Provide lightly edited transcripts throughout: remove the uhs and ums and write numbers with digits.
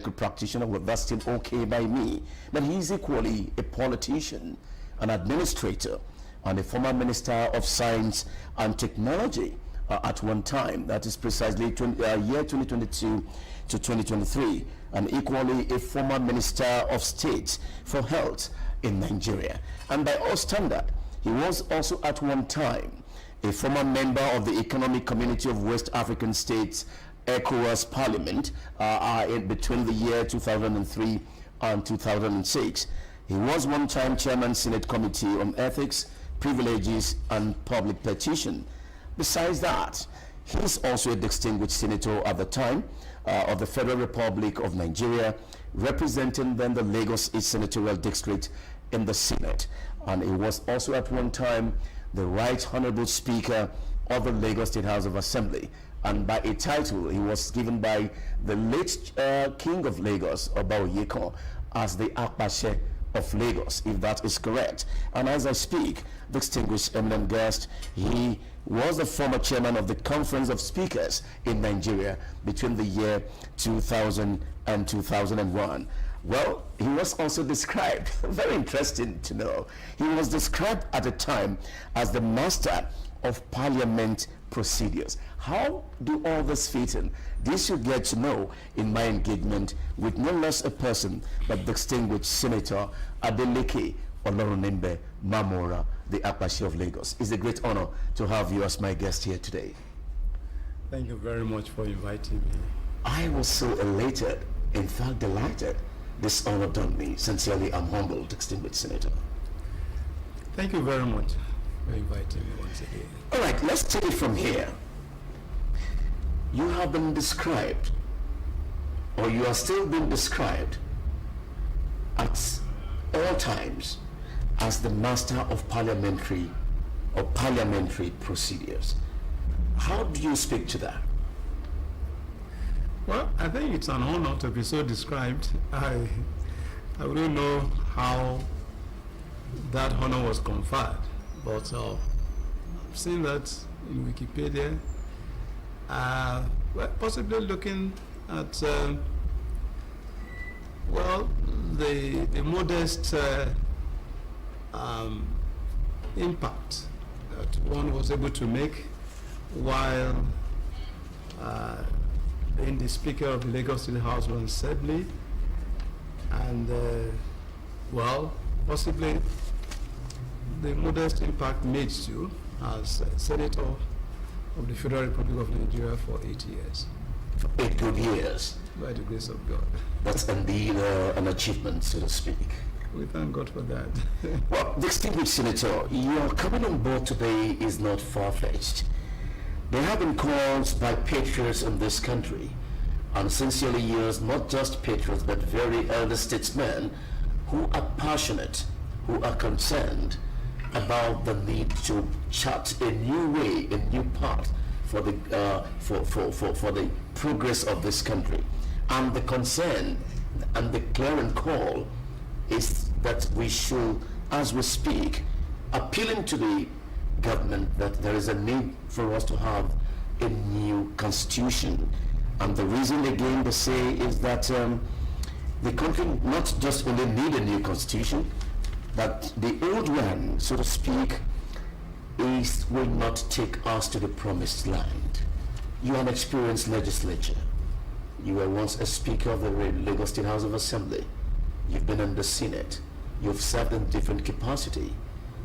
medical practitioner, well, that's still okay by me. But he's equally a politician, an administrator, and a former Minister of Science and Technology at one time. That is precisely year 2022 to 2023, and equally a former Minister of State for Health in Nigeria. And by all standard, he was also at one time a former member of the Economic Community of West African States, ECOWAS Parliament, between the year 2003 and 2006. He was one-time chairman Senate Committee on Ethics, Privileges and Public Petition. Besides that, he's also a distinguished senator at the time of the Federal Republic of Nigeria, representing then the Lagos East Senatorial District in the Senate. And he was also at one time the Right Honorable Speaker of the Lagos State House of Assembly. And by a title he was given by the late King of Lagos, Oba Oyeko, as the Akpashe of Lagos, if that is correct. And as I speak, distinguished eminent guest, he was the former chairman of the Conference of Speakers in Nigeria between the year 2000 and 2001. Well, he was also described, very interesting to know, he was described at the time as the master of parliament procedures. How do all this fit in? This you get to know in my engagement with no less a person but distinguished Senator Adeleke Olorunimbe Mamora, the Akpashe of Lagos. It's a great honor to have you as my guest here today. Thank you very much for inviting me. I was so elated, in fact delighted. This honor done me. Sincerely, I'm humbled, distinguished Senator. Thank you very much for inviting me once again. All right, let's take it from here. You have been described, or you are still being described at all times as the master of parliamentary procedures. How do you speak to that? Well, I think it's an honor to be so described. I don't know how that honor was conferred, but I've seen that in Wikipedia. Well, possibly looking at the modest impact that one was able to make while being the Speaker of the Lagos State House of Assembly, and possibly the modest impact made too as Senator of the Federal Republic of Nigeria for 8 years. For 8 good years. By the grace of God. That's indeed an achievement, so to speak. We thank God for that. Well, distinguished Senator, your coming on board today is not far-fetched. There have been calls by patriots in this country, and sincerely yours, not just patriots, but very elder statesmen who are passionate, who are concerned about the need to chart a new way, a new path for the for the progress of this country. And the concern and the clarion call is that we should, as we speak, appealing to the government that there is a need for us to have a new constitution. And the reason again they say is that the country not just only need a new constitution, but the old one, so to speak, will not take us to the promised land. You are an experienced legislator. You were once a Speaker of the Lagos State House of Assembly. You've been in the Senate. You've served in different capacity.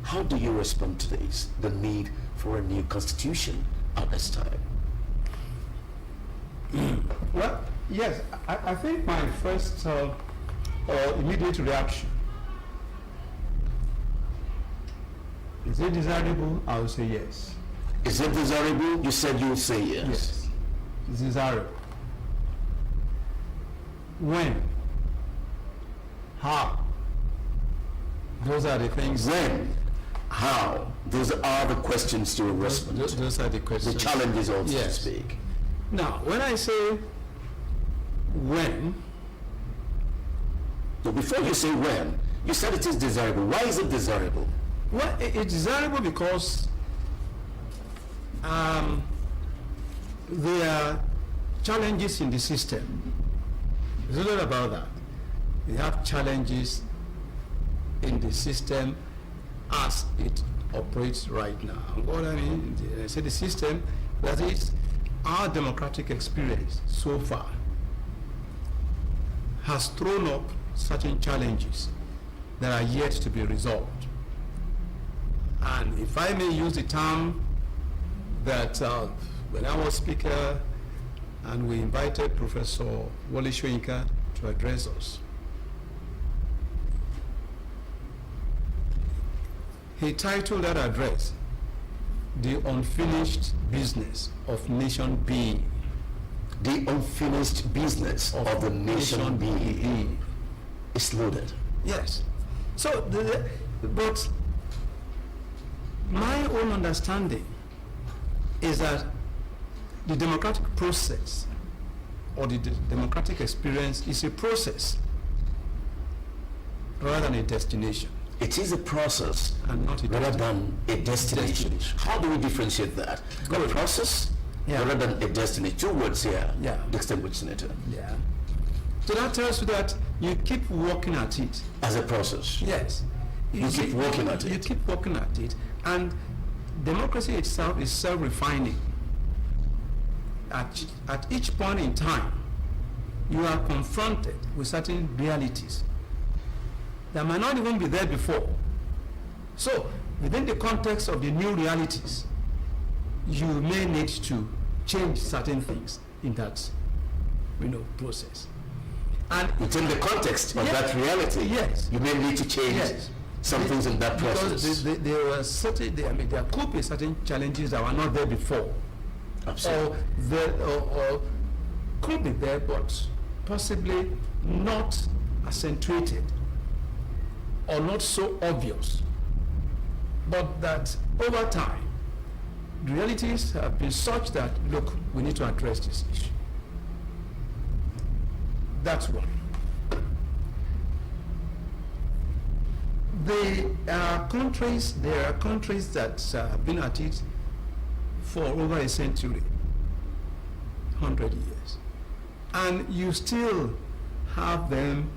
How do you respond to this, the need for a new constitution at this time? Well, yes, I think my first immediate reaction, is it desirable? I will say yes. Is it desirable? You said you will say yes. Yes, it's desirable. When? How? Those are the things. When? How? Those are the questions to respond to. Those are the questions. The challenges also, yes, to speak. Now, when I say when. So before you say when, you said it is desirable. Why is it desirable? Well, it's desirable because there are challenges in the system It's not about that. We have challenges in the system as it operates right now. What I mean, I say the system, that is our democratic experience so far, has thrown up certain challenges that are yet to be resolved. And if I may use the term that when I was speaker and we invited Professor Wole Soyinka to address us, he titled that address, "The Unfinished Business of Nation Being." The unfinished business of the nation being is loaded. Yes. So, but my own understanding is that the democratic process or the democratic experience is a process rather than a destination. It is a process And not a rather than a destination. How do we differentiate that? A process rather than a destination. Two words here. Yeah. Distinguished Senator. Yeah. So that tells you that you keep working at it. As a process. Yes. You keep working at You it. keep working at it. And democracy itself is self-refining. At each point in time, you are confronted with certain realities that might not even be there before. So, within the context of the new realities, you may need to change certain things in that, process. And Within the context of Yes. that reality, Yes. you may need to change Yes. some things in that process. because there were certain, there could be certain challenges that were not there before. Absolutely. Or could be there, but possibly not accentuated or not so obvious. But that over time, the realities have been such that, look, we need to address this issue. That's one. There are countries that have been at it for over a century, 100 years. And you still have them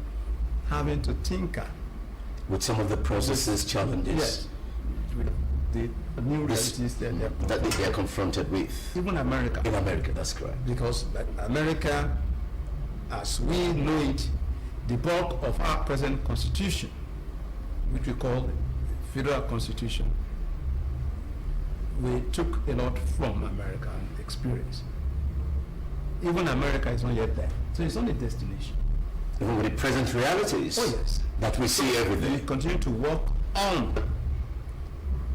having to tinker. With some of the processes, challenges Yes. With the new This- realities that that they are confronted with. even America. In America, that's correct. Because America, as we know it, the bulk of our present constitution, which we call the federal constitution, we took a lot from American experience. Even America is not yet there. So it's not a destination. Even with the present realities Oh, yes. that we see every We day. continue to work on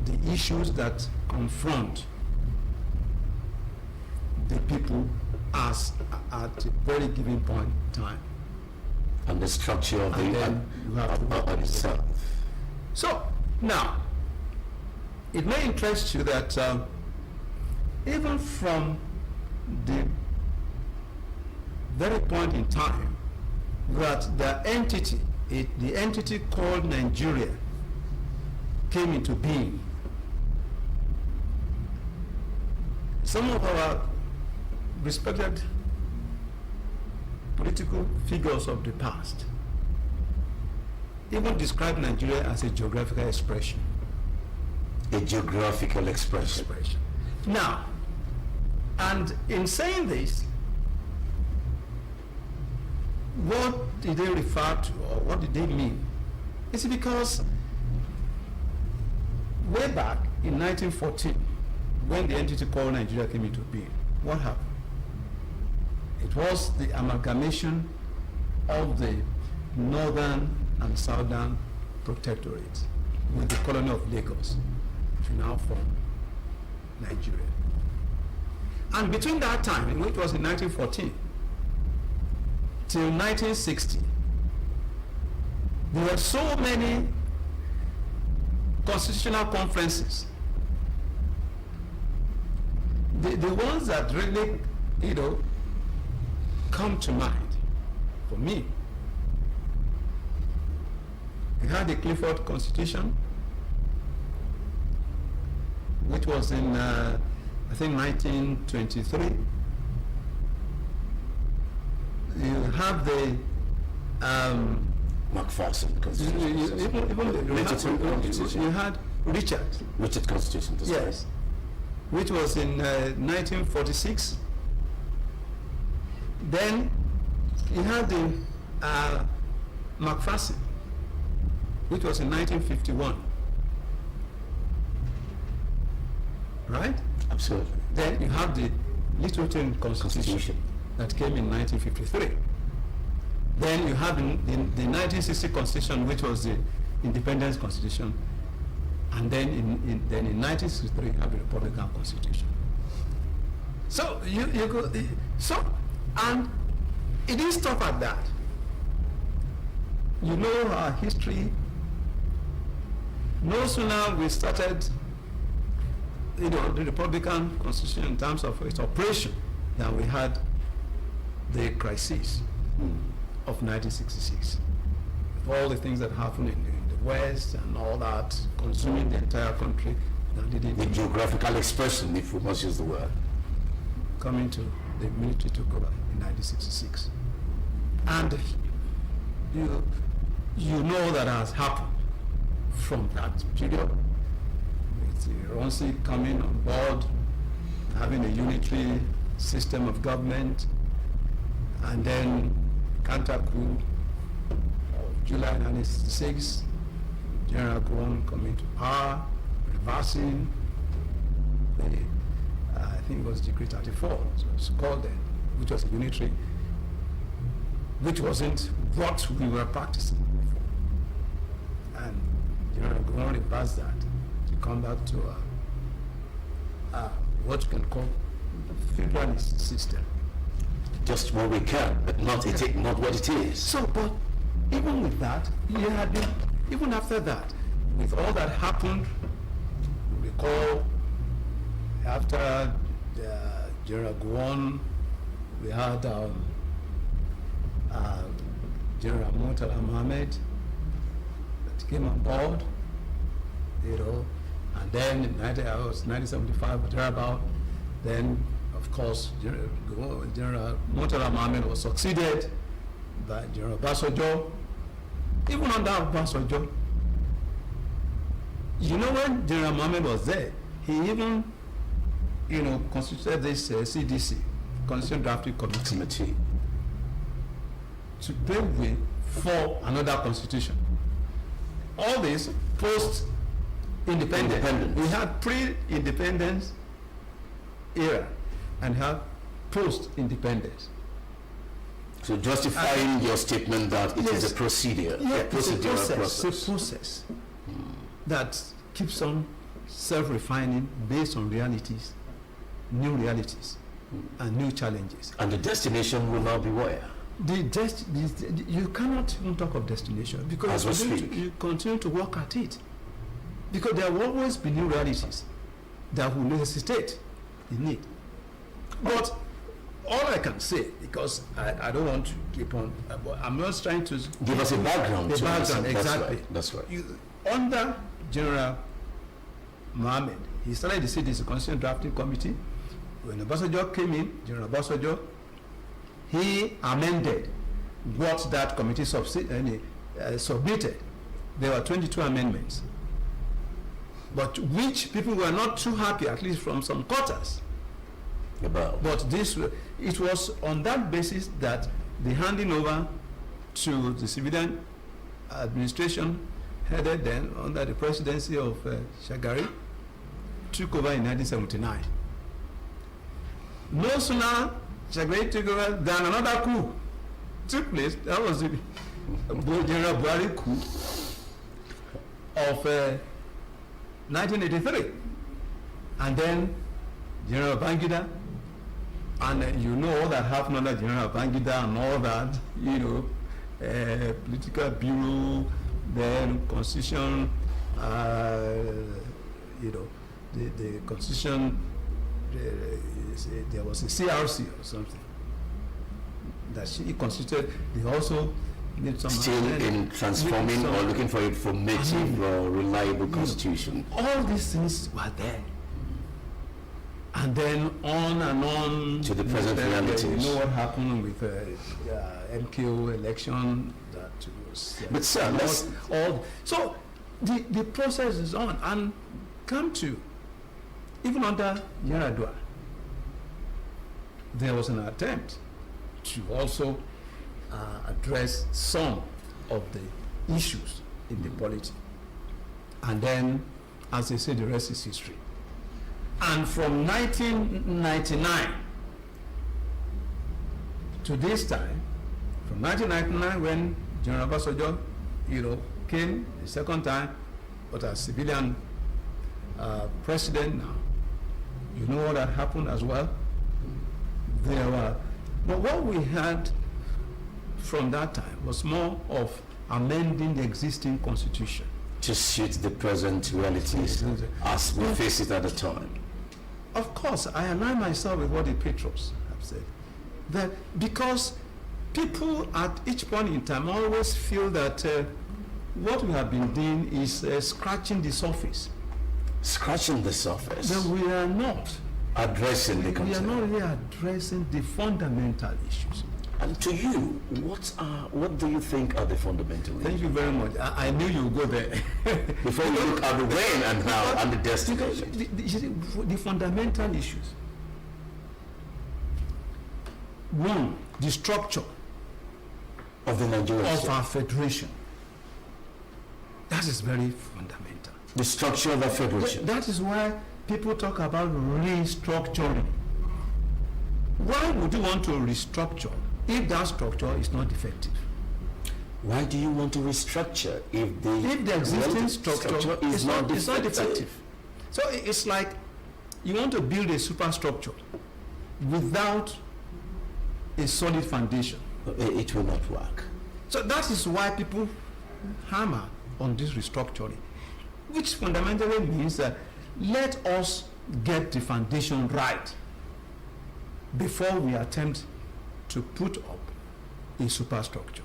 the issues that confront the people as at a very given point in time. And the structure of And the then you have to work on itself. So, now, it may interest you that even from the very point in time that the entity called Nigeria came into being, some of our respected political figures of the past even describe Nigeria as a geographical expression. A geographical expression. Now, and in saying this, what did they refer to, or what did they mean? It's because way back in 1914, when the entity called Nigeria came into being, what happened? It was the amalgamation of the northern and southern protectorates with the colony of Lagos, which now form Nigeria. And between that time, which was in 1914, till 1960, there were so many constitutional conferences. The ones that really, come to mind for me, we had the Clifford Constitution, which was in, I think, 1923. you have the Macpherson Constitution. you had Richard Constitution. That's right. yes which was in 1946. Then you had the Macpherson, which was in 1951, right? Absolutely. Then you have the Lithuanian Constitution that came in 1953. Then you have the 1960 Constitution, which was the Independence Constitution, and then in 1963 you have the Republican Constitution. So you go and it didn't stop at that. You know our history. No sooner we started, the Republican Constitution in terms of its operation, than we had the crisis of 1966. All the things that happened in the West and all that, consuming the entire country, The geographical expression, if we must use the word. coming to the military took over in 1966. And you know that has happened from that period, with Ronsi coming on board, having a unitary system of government, and then counter-coup of July 1966, General Gowon coming to power, reversing the, I think it was Decree 34, so it's called then, which was unitary, which wasn't what we were practicing before. And General Gowon reversed that to come back to what you can call federalist system. Just what we can, but not what it is. So, but even with that, you had been, even after that, with all that happened, you recall after General Gowon, we had General Murtala Mohammed that came on board, and then in 1975, thereabout, then of course General Murtala Mohammed was succeeded by General Obasanjo. Even under Obasanjo, when General Mohammed was there, he even constituted this CDC, Constitution Drafting Committee, to pave way for another constitution. All this post-independence. We had pre-independence era and have post-independence. So justifying your statement that it is a procedure, a procedural process. It's a process that keeps on self-refining based on realities, new realities, and new challenges. And the destination will now be where? You cannot even talk of destination because you continue to work at it. Because there will always be new realities that will necessitate the need. But all I can say, because I don't want to keep on, I'm not trying to give us a background. Exactly. That's right. Under General Mohammed, he started the CDC, Constitution Drafting Committee. When Obasanjo came in, General Obasanjo, he amended what that committee submitted. There were 22 amendments, but which people were not too happy, at least from some quarters. But it was on that basis that the handing over to the civilian administration, headed then under the presidency of Shagari, took over in 1979. No sooner Shagari took over than another coup took place. That was the General Buhari coup of 1983. And then General Babangida, and all that happened under General Babangida and all that, political bureau, then constitution, the constitution, there was a CRC or something that she constituted. They also need some still in transforming or looking for a formative or reliable constitution. All these things were there. And then on and on To the present realities. You know what happened with MKO election that was But sir, let's all. So the process is on, and come to even under Yaradua, there was an attempt to also address some of the issues in the polity. And then, as they say, the rest is history. And from 1999 to this time, from 1999 when General Obasanjo, came the second time, but as civilian president now, you know what had happened as well? But what we had from that time was more of amending the existing constitution to suit the present realities as we face it at the time. Of course, I align myself with what the patrons have said. That because people at each point in time always feel that what we have been doing is scratching the surface. Scratching the surface. That we are not addressing the We are concern. not really addressing the fundamental issues. And to you, what do you think are the fundamental Thank issues? you very much. I knew you would go there. Before we look at the when and how and the Because destination. you see, the fundamental issues. One, the structure Of the Nigerian of state. our federation. That is very fundamental. The structure of the federation. That is why people talk about restructuring. Why would you want to restructure if that structure is not effective? Why do you want to restructure if the existing relative structure is not it's not effective? effective? So it's like you want to build a superstructure without a solid foundation. It will not work. So that is why people hammer on this restructuring, which fundamentally means that let us get the foundation right before we attempt to put up a superstructure.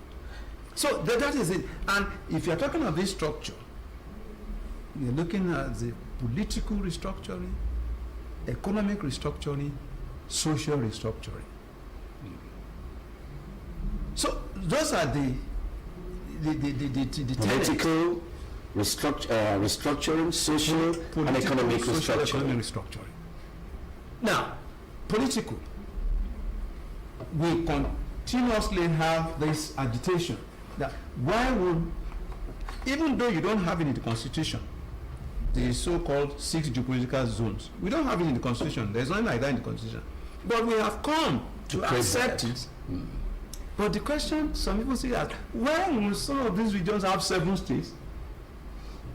So that is it. And if you're talking of this structure, you're looking at the political restructuring, economic restructuring, social restructuring. So those are the tenets. Political restructuring, social and economic social restructuring. economic restructuring. Now, political, we continuously have this agitation that why would, even though you don't have it in the constitution, the so-called 6 geopolitical zones, we don't have it in the constitution. There's nothing like that in the constitution. But we have come to accept it. But the question some people say that why will some of these regions have 7 states,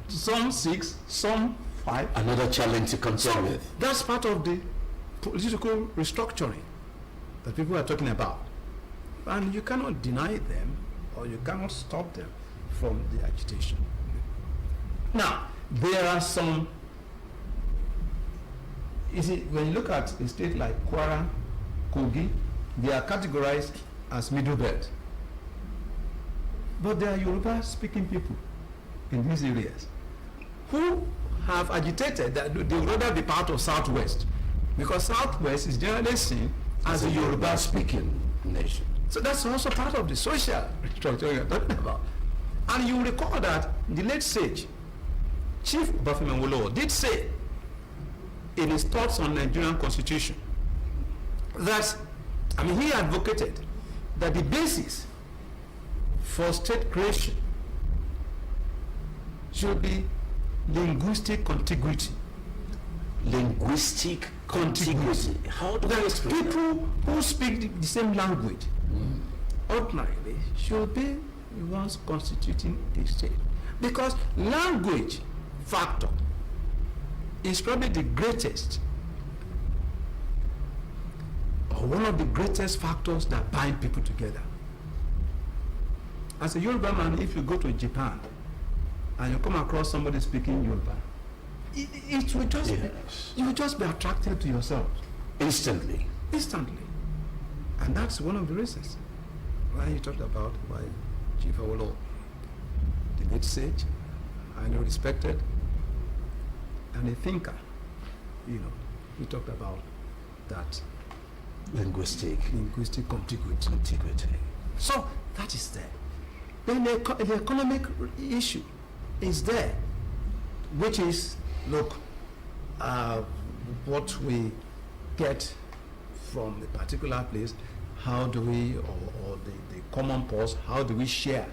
some 6, some 5? Another challenge to contend with. That's part of the political restructuring that people are talking about. And you cannot deny them or you cannot stop them from the agitation. Now, there are some, you see, when you look at a state like Kwara, Kogi, they are categorized as middle belt. But there are Yoruba speaking people in these areas who have agitated that they would rather be part of Southwest, because Southwest is generally seen as a Yoruba speaking nation. So that's also part of the social restructuring you're talking about. And you recall that the late sage, Chief Obafemi Awolowo, did say in his thoughts on Nigerian constitution that, he advocated that the basis for state creation should be linguistic contiguity. Linguistic contiguity. How do we That explain that? people who speak the same language ordinarily should be the ones constituting a state. Because language factor is probably the greatest or one of the greatest factors that bind people together. As a Yoruba man, if you go to Japan and you come across somebody speaking Yoruba, it will just Yes. you will just be attracted to yourself Instantly. instantly. And that's one of the reasons why you talked about why Chief Awolowo, the late sage, highly respected, and a thinker, we talked about that Linguistic linguistic contiguity. contiguity. So that is there. Then the economic issue is there, which is, look, what we get from a particular place, how do we, or the common purse, how do we share?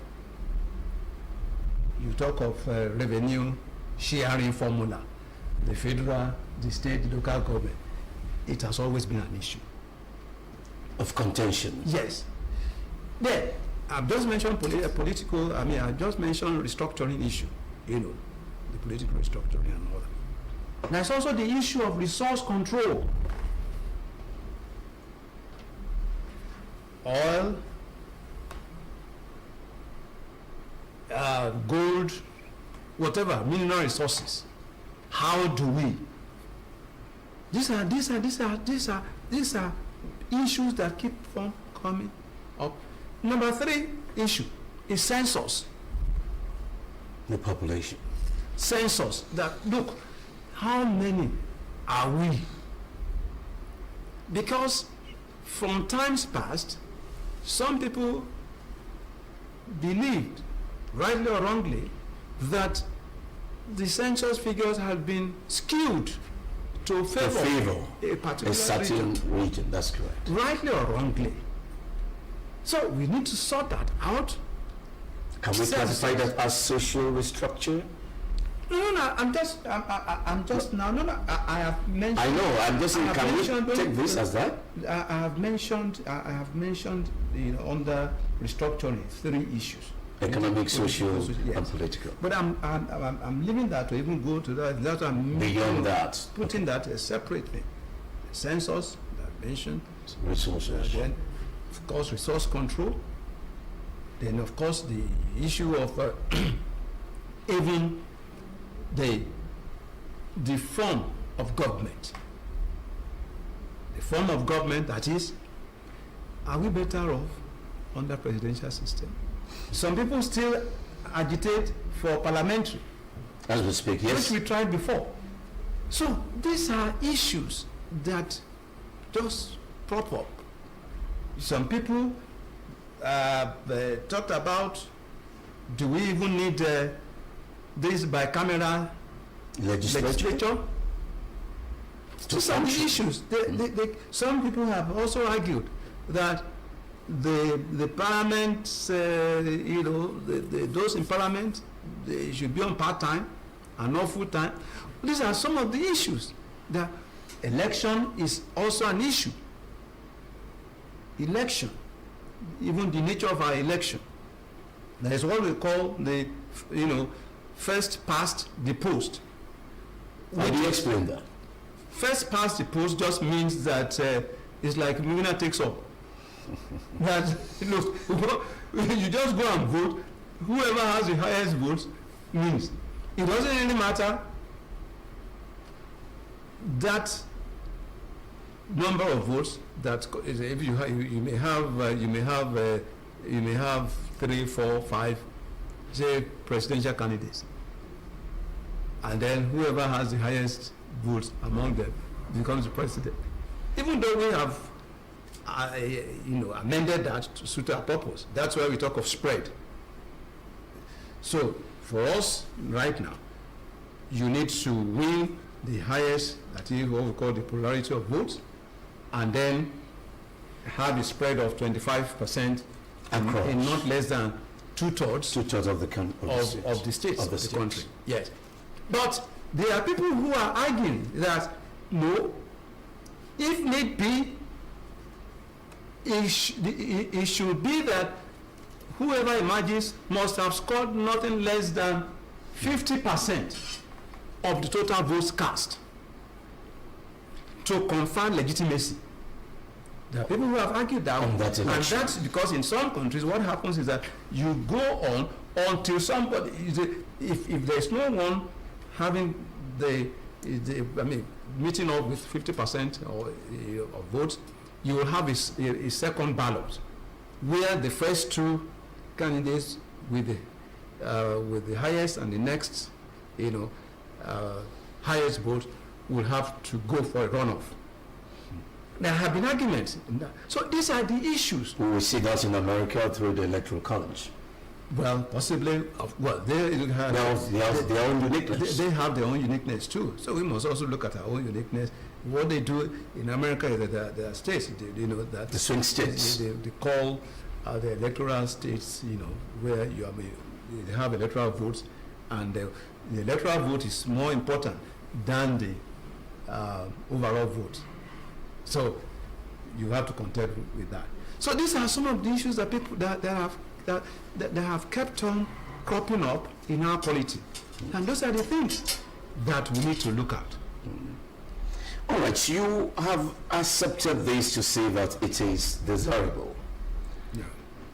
You talk of revenue sharing formula, the federal, the state, the local government. It has always been an issue. Of contention. Yes. Then, I've just mentioned I just mentioned restructuring issue, the political restructuring and all that. There's also the issue of resource control. Oil, gold, whatever, mineral resources. How do we? These are issues that keep on coming up. Number 3 issue is census. The population. Census. That, look, how many are we? Because from times past, some people believed, rightly or wrongly, that the census figures had been skewed to favor a particular a certain region. That's correct. Rightly or wrongly. So we need to sort that out. Can we classify that as social restructure? No, I'm just now. No, I have mentioned. I know. I'm just saying. Can we take this as that? I have mentioned. Under restructuring, 3 issues: economic, social, yes, and political. But I'm leaving that to even go to that. That I'm beyond that, putting that separately. The census that I mentioned. Resources. Then, of course, resource control. Then, of course, the issue of even the form of government. The form of government, that is, are we better off under presidential system? Some people still agitate for parliamentary. As we speak, yes. Which we tried before. So these are issues that just pop up. Some people talked about, do we even need this bicameral legislature? These are the issues. Some people have also argued that the parliament, those in parliament, they should be on part-time and not full-time. These are some of the issues. The election is also an issue. Election, even the nature of our election. There is what we call the, first past the post. How do you explain that? First past the post just means that it's like winner takes all. That you just go and vote. Whoever has the highest votes wins. It doesn't really matter that number of votes. That if you may have 3, 4, 5, say presidential candidates, and then whoever has the highest votes among them becomes the president. Even though we have amended that to suit our purpose. That's why we talk of spread. So for us right now, you need to win the highest, that is what we call the plurality of votes, and then have a spread of 25% in not less than 2/3 of the of the states of the country. Yes. But there are people who are arguing that no, if need be, it should be that whoever emerges must have scored nothing less than 50% of the total votes cast to confer legitimacy. There are people who have argued that, and that's because in some countries what happens is that you go on until somebody, if there's no one having meeting up with 50% of votes, you will have a second ballot where the first 2 candidates with the highest and the next highest vote will have to go for a runoff. There have been arguments in that. So these are the issues. We will see that in America through the Electoral College. Well, possibly. Well, they have their own uniqueness. They have their own uniqueness too. So we must also look at our own uniqueness. What they do in America is that there are states, you know, that the swing states. They call the electoral states, you know, where they have electoral votes, and the electoral vote is more important than the overall vote. So you have to contend with that. So these are some of the issues that people that have kept on cropping up in our polity, and those are the things that we need to look at. All right, you have accepted this to say that it is desirable. Yeah.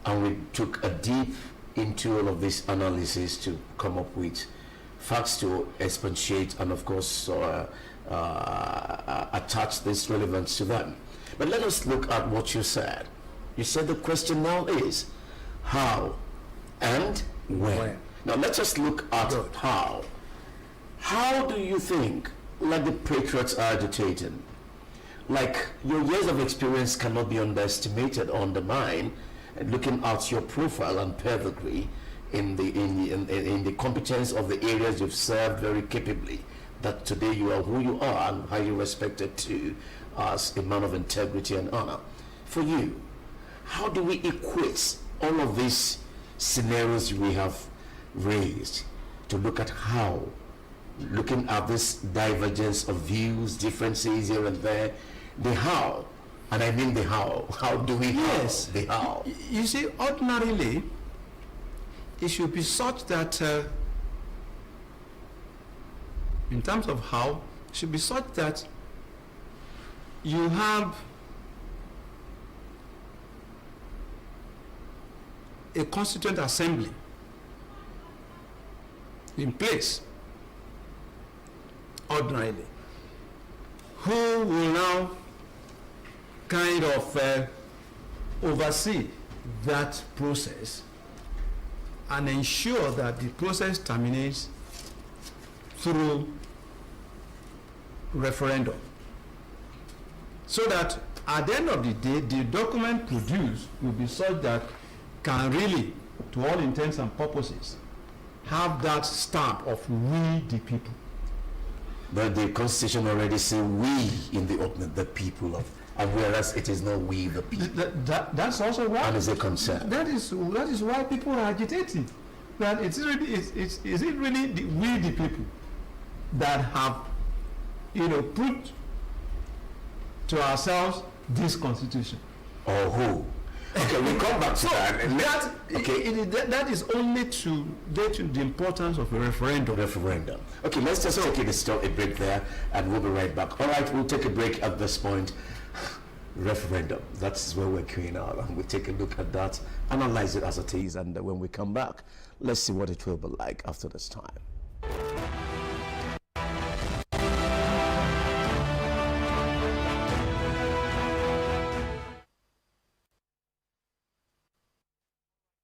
And we took a deep into all of this analysis to come up with facts to expatiate and, of course, attach this relevance to them. But let us look at what you said. You said the question now is how and when. Now let us look at how. How do you think, like the patriots are agitating, like your years of experience cannot be underestimated or undermined, and looking at your profile and pedigree in the competence of the areas you've served very capably, that today you are who you are and highly respected too as a man of integrity and honor. For you, how do we equate all of these scenarios we have raised to look at how, looking at this divergence of views, differences here and there, the how, and I mean the how do we the how? You see, ordinarily, it should be such that, in terms of how, it should be such that you have a constituent assembly in place, ordinarily, who will now kind of oversee that process and ensure that the process terminates through referendum, so that at the end of the day the document produced will be such that can really, to all intents and purposes, have that stamp of we the people. But the Constitution already says we in the opening, the people of, and whereas it is not we the people. That's also why. And is a concern. That is why people are agitating. That is it really we the people that have, you know, put to ourselves this Constitution. Or who? Okay, we come back to that. That is only to get to the importance of a referendum. Okay, let's just take a break there, and we'll be right back. All right, we'll take a break at this point. Referendum. That's where we're queuing out, and we'll take a look at that, analyze it as it is, and when we come back, let's see what it will be like after this time.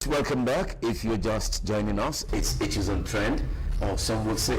Welcome back. If you're just joining us, it's Issues and Trend, or some would say,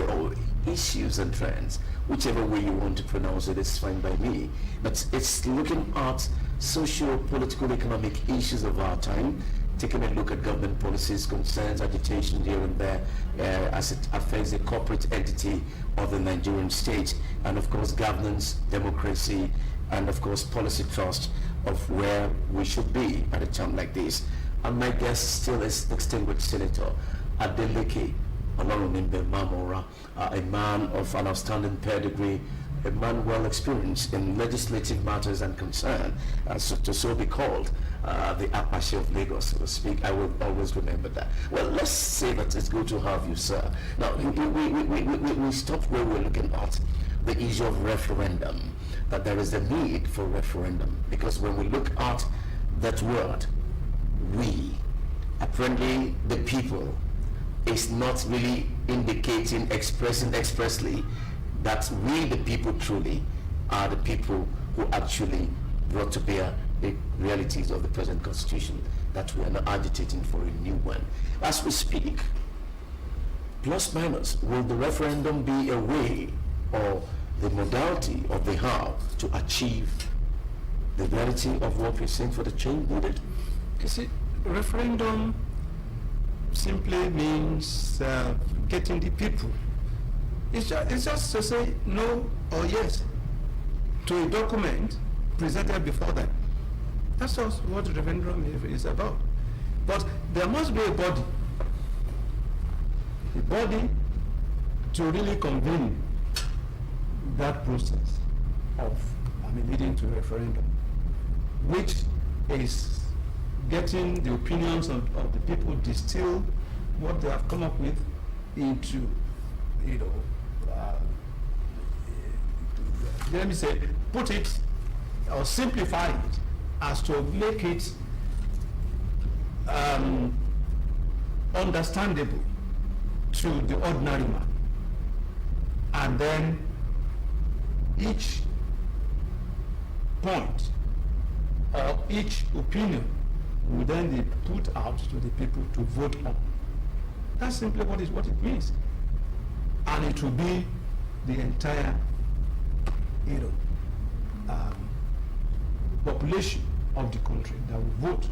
Issues and Trends. Whichever way you want to pronounce it is fine by me. But it's looking at social, political, economic issues of our time, taking a look at government policies, concerns, agitation here and there, as it affects the corporate entity of the Nigerian state, and of course governance, democracy, and of course policy trust of where we should be at a time like this. And my guest still is distinguished Senator Adeleke Olorunimbe Mamora, a man of an outstanding pedigree, a man well experienced in legislative matters and concern, so be called the Apache of Lagos, so to speak. I will always remember that. Well, let's say that it's good to have you, sir. Now, we stopped where we're looking at the issue of referendum, that there is a need for referendum, because when we look at that word, we, apparently the people, is not really indicating, expressing expressly that we the people truly are the people who actually brought to bear the realities of the present constitution, that we are not agitating for a new one. As we speak, plus minus, will the referendum be a way or the modality of the how to achieve the reality of what we're saying for the change needed? You see, referendum simply means getting the people. It's just to say no or yes to a document presented before them. That's just what referendum is about. But there must be a body to really convene that process of leading to a referendum, which is getting the opinions of the people, distill what they have come up with into, let me say, put it or simplify it as to make it understandable to the ordinary man. And then each point or each opinion will then be put out to the people to vote on. That's simply what it means. And it will be the entire population of the country that will vote.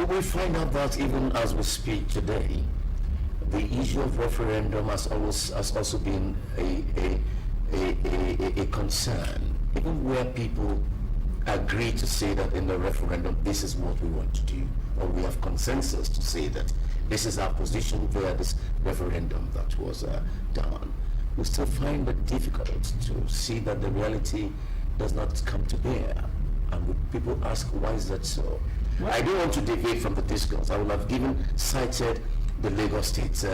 We find out that even as we speak today, the issue of referendum has also been a concern, even where people agree to say that in the referendum this is what we want to do, or we have consensus to say that this is our position via this referendum that was done. We still find it difficult to see that the reality does not come to bear. And people ask, why is that so? Well, I don't want to deviate from the discourse. I would have cited the Lagos State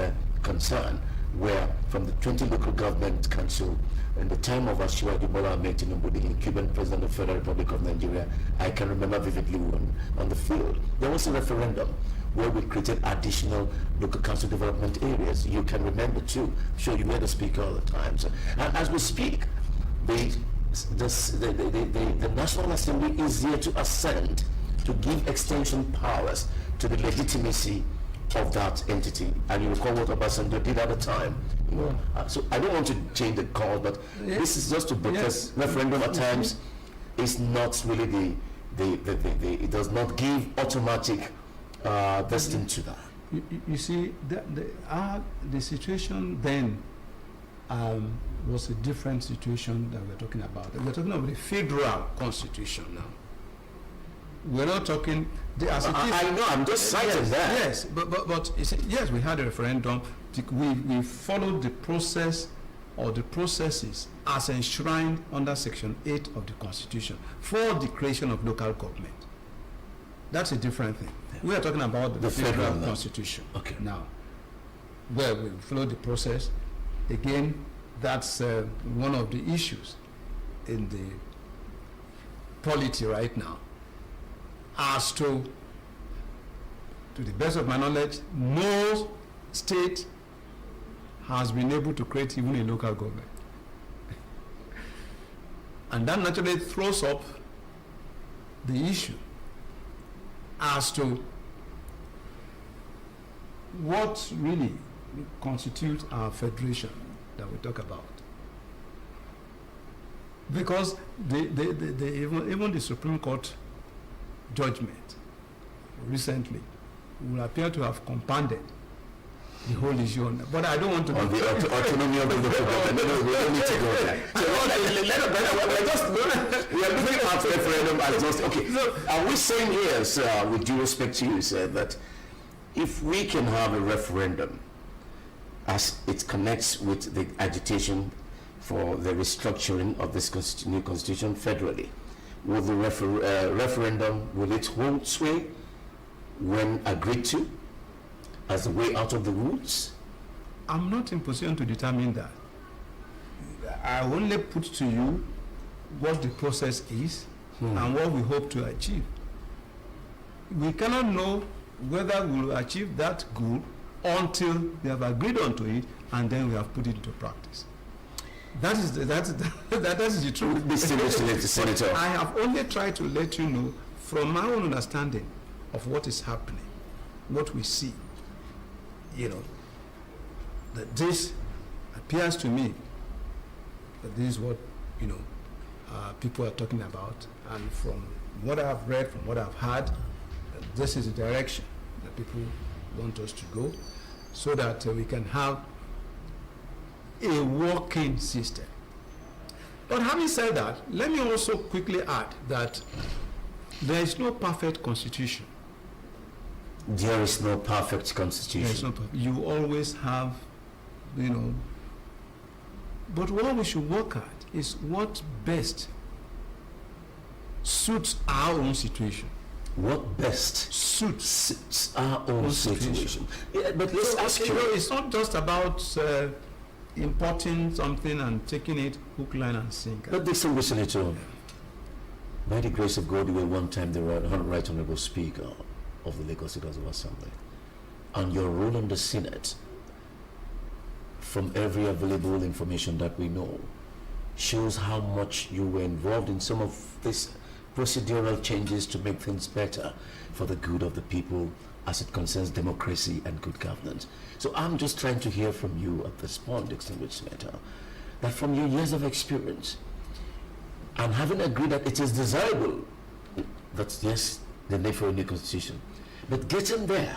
concern, where from the 20 local government council in the time of Asiwaju Bola Ahmed Tinubu, the incumbent president of the Federal Republic of Nigeria, I can remember vividly on the field. There was a referendum where we created additional local council development areas. You can remember too. I'm sure you hear the speaker all the time. So, and as we speak, the National Assembly is here to ascend, to give extension powers to the legitimacy of that entity. And you recall what Obasanjo did at the time. So I don't want to change the call, but this is just to because referendum at times is not really it does not give automatic vesting to that. You see, the situation then was a different situation that we're talking about. We're talking about the federal constitution now. We're not talking. I know. I'm just citing that. Yes, but yes, we had a referendum. We followed the process or the processes as enshrined under Section 8 of the Constitution for the creation of local government. That's a different thing. We are talking about the federal constitution. Okay. Now, where we follow the process. Again, that's one of the issues in the polity right now. As to the best of my knowledge, no state has been able to create even a local government. And that naturally throws up the issue as to what really constitutes our federation that we talk about. Because even the Supreme Court judgment recently will appear to have compounded the whole issue on that. But I don't want to on the autonomy of the local government. No, we don't need to go there. So we are looking at referendum as just okay. So, are we saying here, sir, with due respect to you, sir, that if we can have a referendum as it connects with the agitation for the restructuring of this new constitution federally, will the referendum, will it hold sway when agreed to as a way out of the woods? I'm not in position to determine that. I only put to you what the process is and what we hope to achieve. We cannot know whether we will achieve that goal until we have agreed onto it and then we have put it into practice. That is the truth. Distinguished Senator, I have only tried to let you know from my own understanding of what is happening, what we see, that this appears to me this is what, you know, people are talking about. And from what I've read, from what I've heard, this is the direction that people want us to go, so that we can have a working system. But having said that, let me also quickly add that there is no perfect constitution. There is no perfect constitution. There is no you always have, you know, but what we should work at is what best suits our own situation. What best suits our own situation. Yeah, but let's ask you. It's not just about importing something and taking it hook, line, and sinker. But distinguished senator, by the grace of God, you were one time the Right Honorable Speaker of the Lagos State House of Assembly, and your role in the Senate, from every available information that we know, shows how much you were involved in some of these procedural changes to make things better for the good of the people as it concerns democracy and good governance. So I'm just trying to hear from you at this point, distinguished senator, that from your years of experience, and having agreed that it is desirable, that's yes, the need for a new constitution, but getting there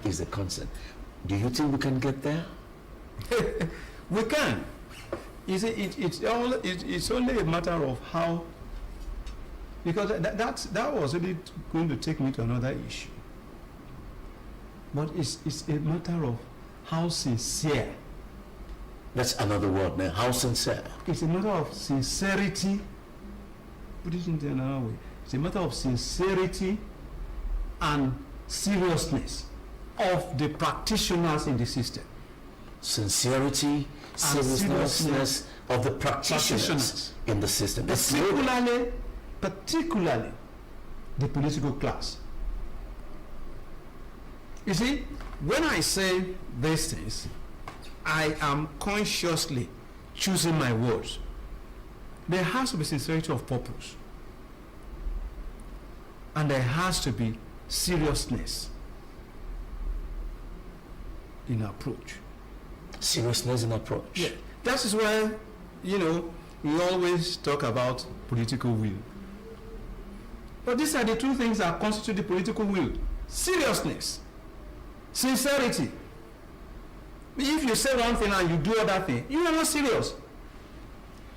is a concern. Do you think we can get there? We can. You see, it's only a matter of how, because that was really going to take me to another issue. But it's a matter of how sincere. That's another word now. How sincere? It's a matter of sincerity. Put it into another way. It's a matter of sincerity and seriousness of the practitioners in the system. Sincerity, seriousness of the practitioners in the system. Particularly the political class. You see, when I say these things, I am consciously choosing my words. There has to be sincerity of purpose. And there has to be seriousness in approach. Seriousness in approach. Yeah. That is why, you know, we always talk about political will. But these are the two things that constitute the political will. Seriousness. Sincerity. If you say one thing and you do other thing, you are not serious.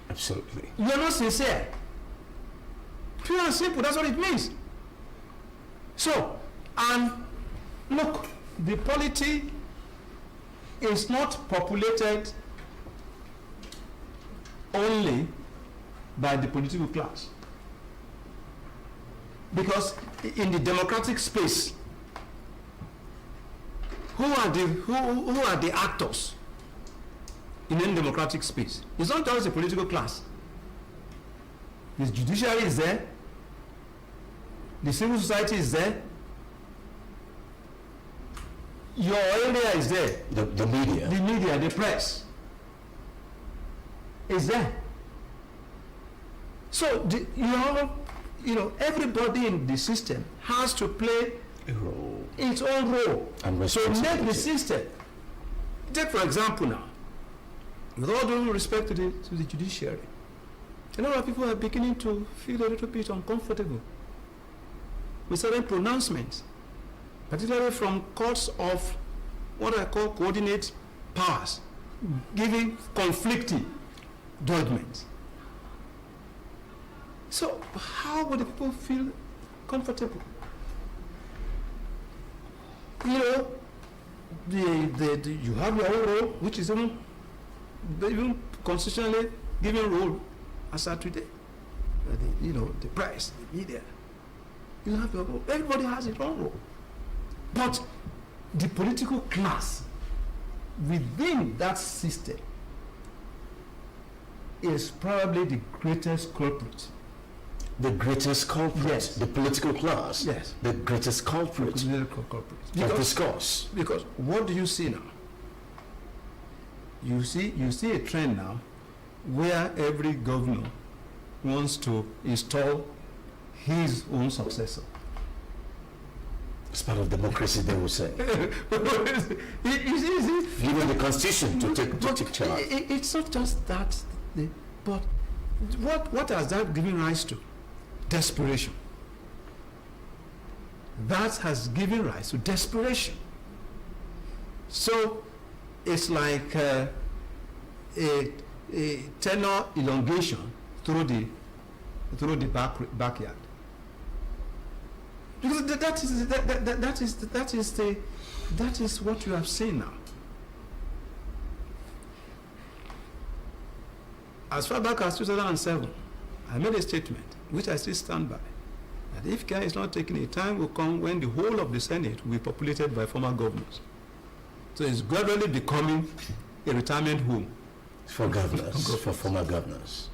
Absolutely. You are not sincere. Pure and simple, that's what it means. So, and look, the polity is not populated only by the political class. Because in the democratic space, who are the actors in any democratic space? It's not just the political class. The judiciary is there, the civil society is there, your area is there. The media. The media, the press is there. So everybody in the system has to play A role. its own role And to make the responsibility. system. Take for example now, with all due respect to the judiciary, a lot of people are beginning to feel a little bit uncomfortable with certain pronouncements, particularly from courts of what I call coordinate powers, giving conflicting judgments. So how would the people feel comfortable? You know, you have your own role, which is even constitutionally given role as at today. The press, the media. You have your role. Everybody has its own role. But the political class within that system is probably the greatest culprit. The greatest culprit. Yes. The political class. Yes. The greatest culprit. Political culprit. Of discourse. Because what do you see now? You see a trend now where every governor wants to install his own successor. It's part of democracy, they will say. You see, Given the constitution to take charge. it's not just that, but what has that given rise to? Desperation. That has given rise to desperation. So it's like a tenor elongation through the backyard. Because that is what you have seen now. As far back as 2007, I made a statement which I still stand by, that if care is not taken, a time will come when the whole of the Senate will be populated by former governors. So it's gradually becoming a retirement home For governors, for former governors.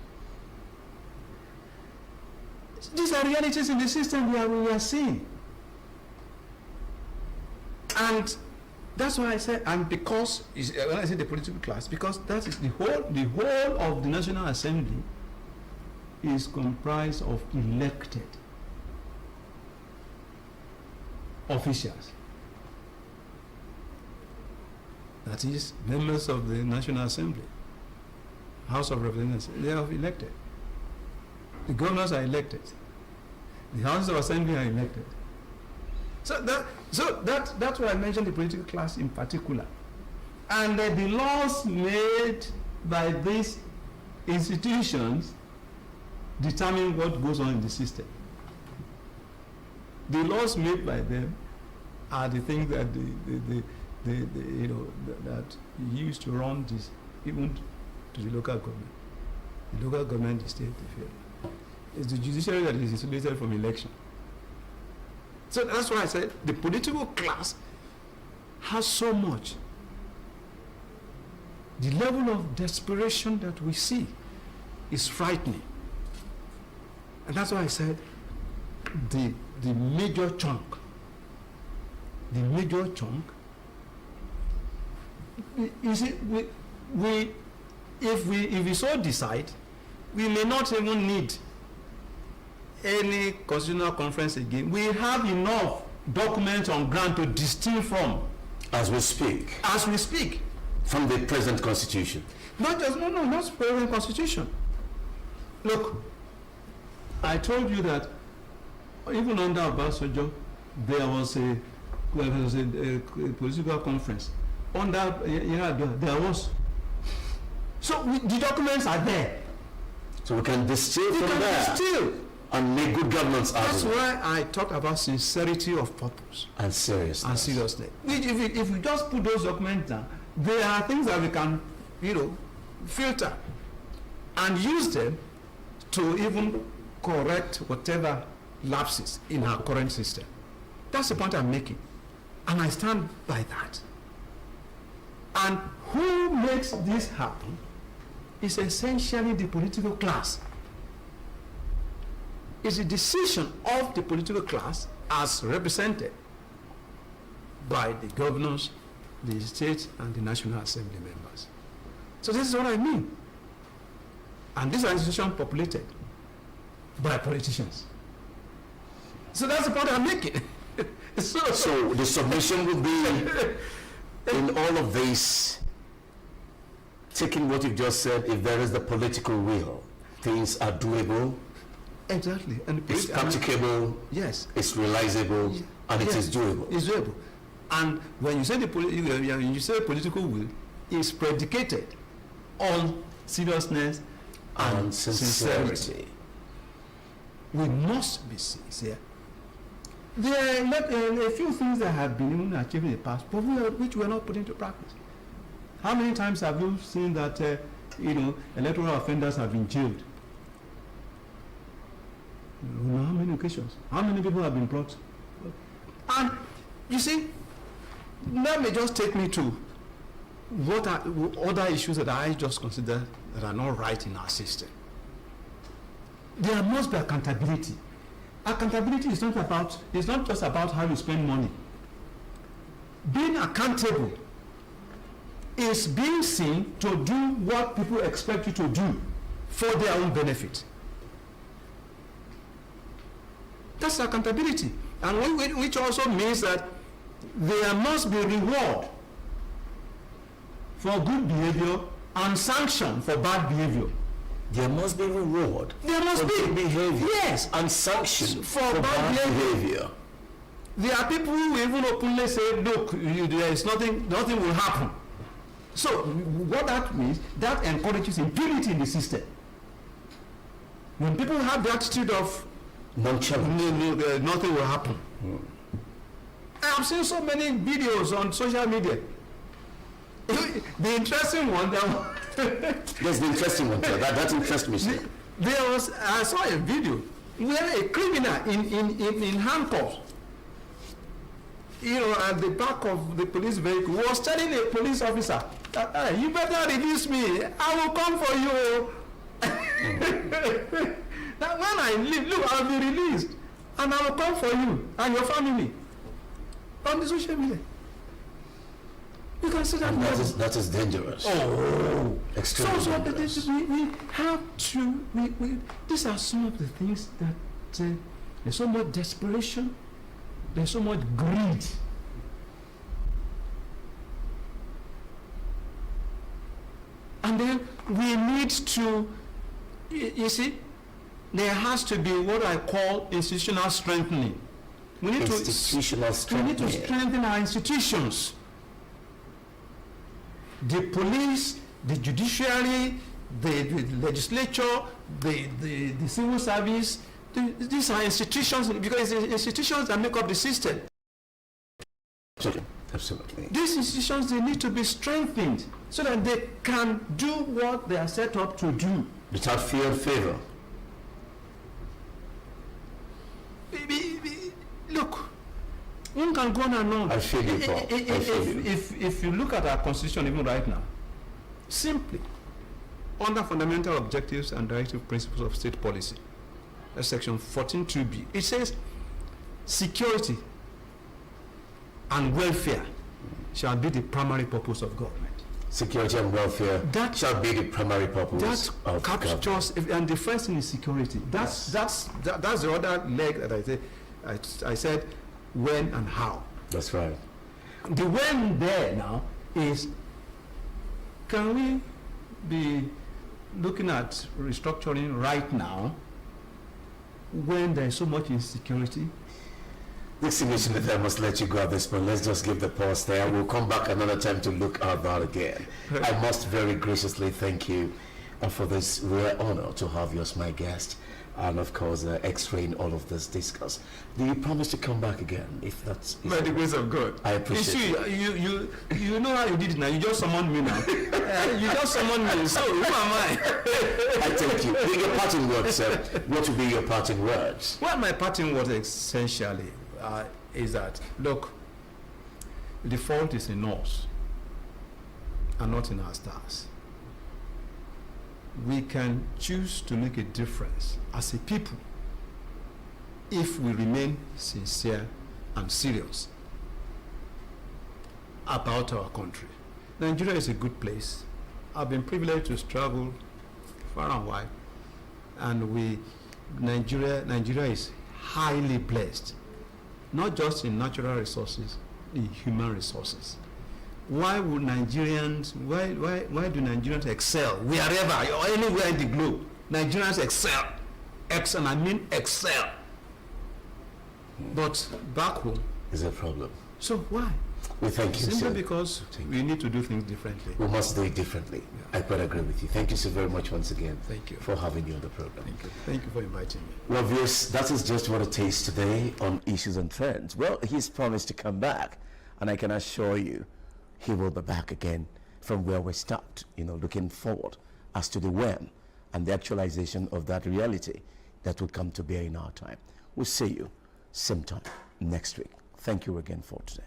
These are realities in the system we are seeing. And that's why I said, and because, when I say the political class, because that is the whole of the National Assembly is comprised of elected officials. That is, members of the National Assembly, House of Representatives, they are elected. The governors are elected. The Houses of Assembly are elected. So that's why I mentioned the political class in particular. And the laws made by these institutions determine what goes on in the system. The laws made by them are the things that that used to run this, even to the local government. The local government, the state, the federal. It's the judiciary that is isolated from election. So that's why I said the political class has so much. The level of desperation that we see is frightening. And that's why I said the major chunk, you see, if we so decide, we may not even need any constitutional conference again. We have enough documents on ground to distill from. As we speak. As we speak. From the present constitution. Not the present constitution. Look, I told you that even under Obasanjo, there was a political conference. Under Yar'Adua, there was. So the documents are there. So we can distill from there. And make good governance out of it. That's why I talk about sincerity of purpose. And seriousness. If we just put those documents down, there are things that we can, filter and use them to even correct whatever lapses in our current system. That's the point I'm making. And I stand by that. And who makes this happen is essentially the political class. It's a decision of the political class as represented by the governors, the state, and the National Assembly members. So this is what I mean. And these are institutions populated by politicians. So that's the point I'm making. So the submission will be, in all of this, taking what you've just said, if there is the political will, things are doable. Exactly. And it's practicable, yes. It's realizable, and it is doable. It's doable. And when you say political will, it's predicated on seriousness and sincerity. We must be sincere. There are a few things that have been achieved in the past, but which were not put into practice. How many times have you seen that electoral offenders have been jailed? How many occasions? How many people have been brought? And you see, that may just take me to what are other issues that I just consider that are not right in our system. There must be accountability. Accountability is not just about how you spend money. Being accountable is being seen to do what people expect you to do for their own benefit. That's accountability. And which also means that there must be reward for good behavior and sanction for bad behavior. There must be reward. There must for be good behavior. Yes, And sanction for for bad bad behavior. There are people who even openly say, look, there is nothing will happen. So what that means, that encourages impunity in the system. When people have the attitude of Nonchalant. nothing will happen. I have seen so many videos on social media. The interesting one, There's the interesting one too. That interests me, sir. I saw a video where a criminal in handcuffs, at the back of the police vehicle, was telling a police officer, you better release me, I will come for you. That when I leave, look, I'll be released, and I will come for you and your family. On the social media. You can see that. That is dangerous. Oh, Extremely dangerous. We have to. These are some of the things that there's so much desperation, there's so much greed. And then we need to, you see, there has to be what I call institutional strengthening. We need Institutional strengthening. We need to strengthen our institutions. The police, the judiciary, the legislature, the civil service, these are institutions, because it's institutions that make up the system. Absolutely. These institutions, they need to be strengthened so that they can do what they are set up to do. Without fear and favor. Look, one can go on and on. I feel you, Paul. I feel you. If you look at our constitution even right now, simply under fundamental objectives and directive principles of state policy, that's section 14(2)(b), it says security and welfare shall be the primary purpose of government. Security and welfare shall be the primary purpose of captures government. And the first thing is security. That's the other leg that I said when and how. That's right. The when there now is, can we be looking at restructuring right now when there is so much insecurity? Distinguished Senator, I must let you go at this point. Let's just give the pause there. We'll come back another time to look at that again. I must very graciously thank you for this rare honor to have you as my guest, and of course x-raying all of this discuss. Do you promise to come back again if that's by the grace of God? I appreciate it. You know how you did it now. You just summoned me now. You just summoned me. So who am I? I thank you. Your parting words, sir. What will be your parting words? Well, my parting words essentially is that, look, the fault is in us and not in our stars. We can choose to make a difference as a people if we remain sincere and serious about our country. Nigeria is a good place. I've been privileged to travel far and wide, and Nigeria is highly blessed, not just in natural resources, in human resources. Why do Nigerians excel wherever or anywhere in the globe? Nigerians excel, and I mean excel. But back home is a problem. So why? We thank you, simply sir. Because we need to do things differently. We must do it differently. Yeah. I quite agree with you. Thank you so very much once again. Thank you for having you on the program. Thank you. Thank you for inviting me. Well, viewers, that is just what it is today on Issues and Trends. Well, he's promised to come back, and I can assure you he will be back again from where we stopped, looking forward as to the when and the actualization of that reality that will come to bear in our time. We'll see you same time next week. Thank you again for today.